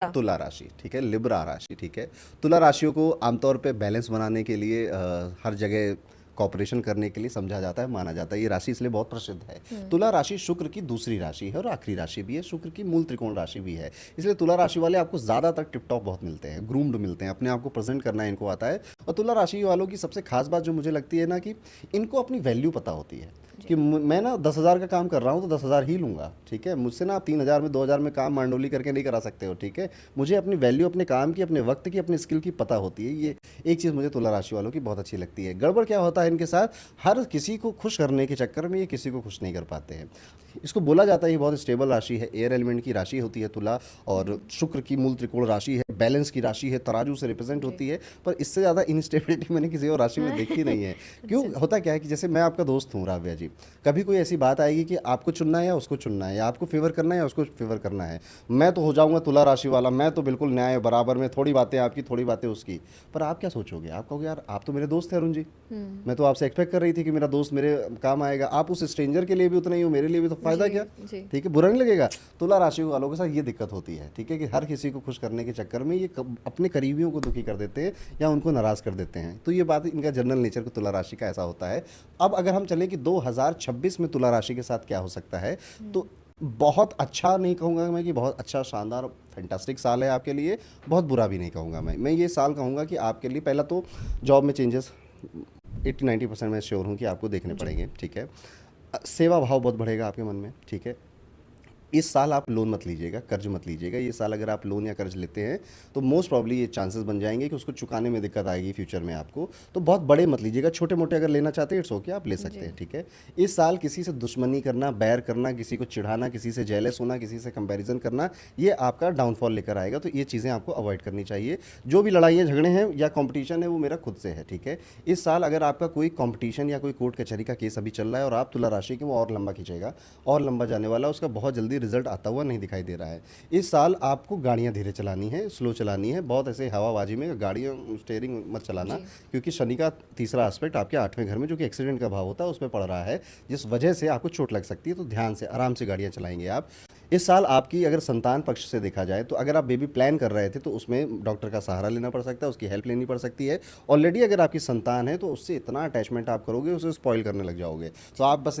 तुला राशि, ठीक है, लिब्रा राशि, ठीक है। तुला राशियों को आमतौर पे बैलेंस बनाने के लिए हर जगह कॉपरेशन करने के लिए समझा जाता है, माना जाता है। ये राशि इसलिए बहुत प्रसिद्ध है। तुला राशि शुक्र की दूसरी राशि है और आखिरी राशि भी है, शुक्र की मूल त्रिकोण राशि भी है। इसलिए तुला राशि वाले आपको ज़्यादातर टिप टॉप बहुत मिलते हैं, ग्रूम्ड मिलते हैं, अपने आप को प्रेजेंट करना इनको आता है। और तुला राशि वालों की सबसे खास बात जो मुझे लगती है ना, कि इनको अपनी वैल्यू पता होती है कि मैं ना 10,000 का काम कर रहा हूँ तो 10,000 ही लूँगा, ठीक है। मुझसे ना आप 3,000 में 2,000 में काम मांडोली करके नहीं करा सकते हो, ठीक है। मुझे अपनी वैल्यू, अपने काम की, अपने वक्त की, अपनी स्किल की पता होती है। ये एक चीज़ मुझे तुला राशि वालों की बहुत अच्छी लगती है। गड़बड़ क्या होता है इनके साथ, हर किसी को खुश करने के चक्कर में ये किसी को खुश नहीं कर पाते हैं। इसको बोला जाता है ये बहुत स्टेबल राशि है, एयर एलिमेंट की राशि होती है तुला, और शुक्र की मूल त्रिकोण राशि है, बैलेंस की राशि है, तराजू से रिप्रेजेंट जी। होती है। पर इससे ज़्यादा इनस्टेबिलिटी मैंने किसी और राशि में देखी नहीं है। क्यों अच्छा। होता क्या है कि जैसे मैं आपका दोस्त हूँ राव्या जी, कभी कोई ऐसी बात आएगी कि आपको चुनना है या उसको चुनना है, या आपको फेवर करना है या उसको फेवर करना है, मैं तो हो जाऊंगा तुला राशि वाला, मैं तो बिल्कुल न्याय बराबर में, थोड़ी बातें आपकी थोड़ी बातें उसकी। पर आप क्या सोचोगे, आप कहोगे यार आप तो मेरे दोस्त हैं अरुण जी, मैं तो आपसे एक्सपेक्ट कर रही थी कि मेरा दोस्त मेरे काम आएगा। आप उस स्ट्रेंजर के लिए भी उतना ही हो, मेरे लिए भी, तो फायदा जी, क्या, जी। ठीक है, बुरा नहीं लगेगा। तुला राशि वालों के साथ ये दिक्कत होती है, ठीक है, कि हर किसी को खुश करने के चक्कर में ये अपने करीबियों को दुखी कर देते हैं या उनको नाराज़ कर देते हैं। तो ये बात इनका जनरल नेचर को तुला राशि का ऐसा होता है। अब अगर हम चलें कि 2026 में तुला राशि के साथ क्या हो सकता है, तो बहुत अच्छा नहीं कहूँगा मैं कि बहुत अच्छा, शानदार, फैंटास्टिक साल है आपके लिए। बहुत बुरा भी नहीं कहूँगा मैं ये साल कहूँगा कि आपके लिए पहला तो जॉब में चेंजेस 80-90% मैं श्योर हूँ कि आपको देखने जी। पड़ेंगे, ठीक है। सेवा भाव बहुत बढ़ेगा आपके मन में, ठीक है। इस साल आप लोन मत लीजिएगा, कर्ज मत लीजिएगा। ये साल अगर आप लोन या कर्ज लेते हैं तो मोस्ट प्रॉब्ली ये चांसेस बन जाएंगे कि उसको चुकाने में दिक्कत आएगी फ्यूचर में आपको। तो बहुत बड़े मत लीजिएगा, छोटे मोटे अगर लेना चाहते हैं इट्स ओके, आप ले सकते जी। हैं, ठीक है। इस साल किसी से दुश्मनी करना, बैर करना, किसी को चिढ़ाना, किसी से जेलस होना, किसी से कंपैरिजन करना, ये आपका डाउनफॉल लेकर आएगा। तो ये चीज़ें आपको अवॉइड करनी चाहिए। जो भी लड़ाइयाँ झगड़े हैं या कॉम्पिटिशन है वो मेरा खुद से है, ठीक है। इस साल अगर आपका कोई कॉम्पिटिशन या कोई कोर्ट कचहरी का केस अभी चल रहा है और आप तुला राशि के, वो और लंबा खींचेगा, और लंबा जाने वाला, उसका बहुत जल्दी रिजल्ट आता हुआ नहीं दिखाई दे रहा है। इस साल आपको गाड़ियां धीरे चलानी है, स्लो चलानी है, बहुत ऐसे हवाबाजी में गाड़ियां स्टेयरिंग मत चलाना, जी। क्योंकि शनि का तीसरा एस्पेक्ट आपके 8वें घर में जो कि एक्सीडेंट का भाव होता है उसमें पड़ रहा है, जिस वजह से आपको चोट लग सकती है। तो ध्यान से आराम से गाड़ियां चलाएंगे आप। इस साल आपकी अगर संतान पक्ष से देखा जाए तो अगर आप बेबी प्लान कर रहे थे तो उसमें डॉक्टर का सहारा लेना पड़ सकता है, उसकी हेल्प लेनी पड़ सकती है। ऑलरेडी अगर आपकी संतान है तो उससे इतना अटैचमेंट आप करोगे, उसे स्पॉइल करने लग जाओगे। तो आप बस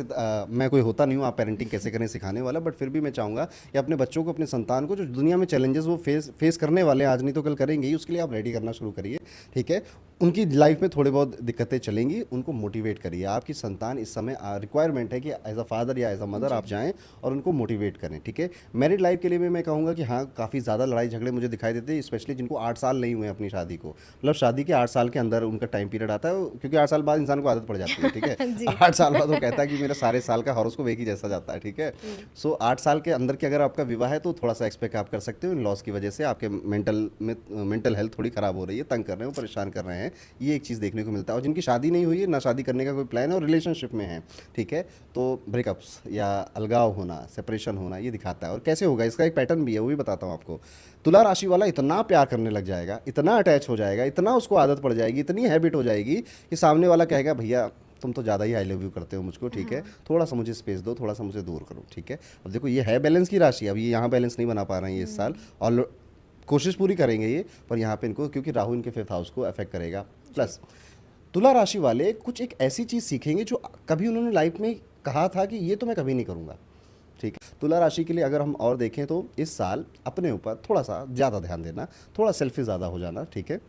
मैं कोई होता नहीं हूँ आप पेरेंटिंग कैसे करें सिखाने वाला, बट फिर भी मैं चाहूँगा कि अपने बच्चों को, अपने संतान को, जो दुनिया में चैलेंजेस वो फेस करने वाले हैं, आज नहीं तो कल करेंगे ही, उसके लिए आप रेडी करना शुरू करिए, ठीक है। उनकी लाइफ में थोड़े बहुत दिक्कतें चलेंगी, उनको मोटिवेट करिए। आपकी संतान इस समय रिक्वायरमेंट है कि एज अ फादर या एज अ मदर जी। आप जाएं और उनको मोटिवेट करें, ठीक है। मैरिड लाइफ के लिए भी मैं कहूँगा कि हाँ, काफ़ी ज़्यादा लड़ाई झगड़े मुझे दिखाई देते हैं, स्पेशली जिनको 8 साल नहीं हुए अपनी शादी को, मतलब शादी के 8 साल के अंदर उनका टाइम पीरियड आता है, क्योंकि 8 साल बाद इंसान को आदत पड़ जाती है, ठीक है। जी। 8 साल बाद वो कहता है कि मेरा सारे साल का हॉरोस्कोप एक ही जैसा जाता है, ठीक है। सो 8 साल के अंदर के अगर आपका विवाह है तो थोड़ा सा एक्सपेक्ट आप कर सकते हो, इन लॉस की वजह से आपके मेंटल हेल्थ थोड़ी ख़राब हो रही है, तंग कर रहे हो, परेशान कर रहे हैं, ये एक चीज़ देखने को मिलता है। और जिनकी शादी नहीं हुई है, ना शादी करने का कोई प्लान है और रिलेशनशिप में है, ठीक है, तो ब्रेकअप्स या अलगाव होना, सेपरेशन होना, ये दिखाता है। और कैसे होगा इसका एक पैटर्न भी है, वो भी बताता हूँ आपको। तुला राशि वाला इतना प्यार करने लग जाएगा, इतना अटैच हो जाएगा, इतना उसको आदत पड़ जाएगी, इतनी हैबिट हो जाएगी कि सामने वाला कहेगा भैया तुम तो ज़्यादा ही आई लव यू करते हो मुझको, ठीक है, हाँ। थोड़ा सा मुझे स्पेस दो, थोड़ा सा मुझे दूर करो, ठीक है। अब देखो ये है बैलेंस की राशि, अब ये यहाँ बैलेंस नहीं बना पा रहे हैं ये इस साल, और कोशिश पूरी करेंगे ये, पर यहाँ पे इनको, क्योंकि राहु इनके 5th हाउस को अफेक्ट करेगा। जी। प्लस तुला राशि वाले कुछ एक ऐसी चीज़ सीखेंगे जो कभी उन्होंने लाइफ में कहा था कि ये तो मैं कभी नहीं करूँगा, ठीक है। तुला राशि के लिए अगर हम और देखें तो इस साल अपने ऊपर थोड़ा सा ज़्यादा ध्यान देना, थोड़ा सेल्फी ज़्यादा हो जाना, ठीक है,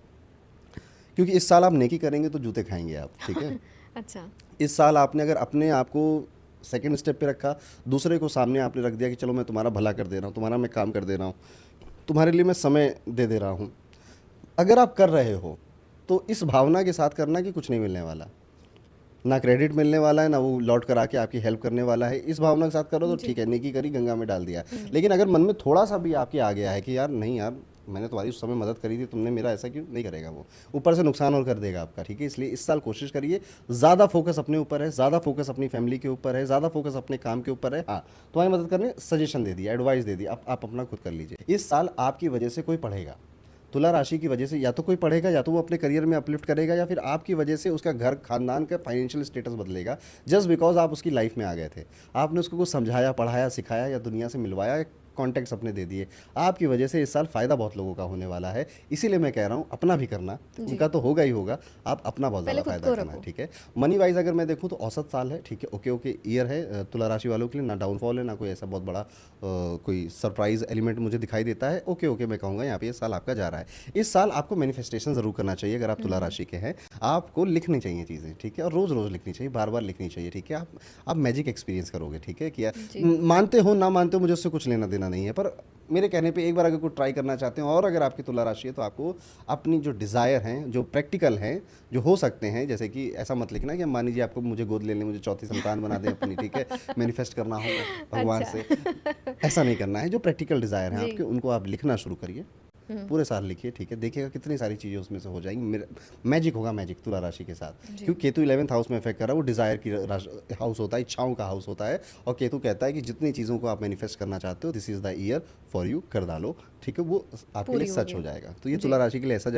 क्योंकि इस साल आप नेकी करेंगे तो जूते खाएंगे आप, ठीक है। अच्छा। इस साल आपने अगर अपने आप को सेकंड स्टेप पे रखा, दूसरे को सामने आपने रख दिया कि चलो मैं तुम्हारा भला कर दे रहा हूँ, तुम्हारा मैं काम कर दे रहा हूँ, तुम्हारे लिए मैं समय दे दे रहा हूँ, अगर आप कर रहे हो तो इस भावना के साथ करना कि कुछ नहीं मिलने वाला, ना क्रेडिट मिलने वाला है, ना वो लौट कर आके आपकी हेल्प करने वाला है, इस भावना के साथ करो तो जी। ठीक है, नेकी करी गंगा में डाल दिया। लेकिन अगर मन में थोड़ा सा भी आपके आ गया है कि यार नहीं यार, मैंने तुम्हारी उस समय मदद करी थी, तुमने मेरा ऐसा क्यों, नहीं करेगा वो, ऊपर से नुकसान और कर देगा आपका, ठीक है। इसलिए इस साल कोशिश करिए, ज़्यादा फोकस अपने ऊपर है, ज़्यादा फोकस अपनी फैमिली के ऊपर है, ज़्यादा फोकस अपने काम के ऊपर है। हाँ, तुम्हारी मदद करने सजेशन दे दिया, एडवाइस दे दी, आप अपना खुद कर लीजिए। इस साल आपकी वजह से कोई पढ़ेगा, तुला राशि की वजह से या तो कोई पढ़ेगा, या तो वो अपने करियर में अपलिफ्ट करेगा, या फिर आपकी वजह से उसका घर खानदान का फाइनेंशियल स्टेटस बदलेगा, जस्ट बिकॉज आप उसकी लाइफ में आ गए थे। आपने उसको कुछ समझाया, पढ़ाया, सिखाया या दुनिया से मिलवाया, कॉन्टेक्ट्स अपने दे दिए। आपकी वजह से इस साल फ़ायदा बहुत लोगों का होने वाला है, इसीलिए मैं कह रहा हूँ अपना भी करना, उनका तो होगा ही होगा, आप अपना बहुत पहले ज़्यादा खुद फ़ायदा को करना, रखो। ठीक है। मनी वाइज अगर मैं देखूँ तो औसत साल है, ठीक है, ओके ओके ईयर है तुला राशि वालों के लिए, ना डाउनफॉल है ना कोई ऐसा बहुत बड़ा कोई सरप्राइज एलिमेंट मुझे दिखाई देता है, ओके ओके मैं कहूँगा यहाँ पे ये साल आपका जा रहा है। इस साल आपको मैनिफेस्टेशन ज़रूर करना चाहिए अगर आप तुला राशि के हैं, आपको लिखनी चाहिए चीज़ें, ठीक है, और रोज़ रोज़ लिखनी चाहिए, बार बार लिखनी चाहिए, ठीक है। आप मैजिक एक्सपीरियंस करोगे, ठीक है, कि जी। मानते हो ना मानते हो मुझे उससे कुछ लेना देना नहीं है, पर मेरे कहने पे एक बार अगर कोई ट्राई करना चाहते हो और अगर आपकी तुला राशि है तो आपको अपनी जो डिज़ायर हैं, जो प्रैक्टिकल हैं, जो हो सकते हैं, जैसे कि ऐसा मत लिखना कि मान लीजिए आपको मुझे गोद लेने, मुझे चौथी संतान बना दें अपनी, ठीक है, मैनिफेस्ट करना हो भगवान अच्छा। से, ऐसा नहीं करना है। जो प्रैक्टिकल डिज़ायर हैं जी। आपके उनको आप लिखना शुरू करिए, पूरे साल लिखिए, ठीक है, देखिएगा कितनी सारी चीज़ें उसमें से हो जाएंगी। मैजिक होगा, मैजिक तुला राशि के साथ, जी। क्योंकि केतु 11th हाउस में इफेक्ट कर रहा है, वो डिज़ायर की हाउस होता है, इच्छाओं का हाउस होता है, और केतु कहता है कि जितनी चीज़ों को आप मैनिफेस्ट करना चाहते हो, this is the year for you, कर डालो, ठीक है, वो आपके लिए पूरी सच होगी। हो जाएगा। तो ये जी। तुला राशि के लिए ऐसा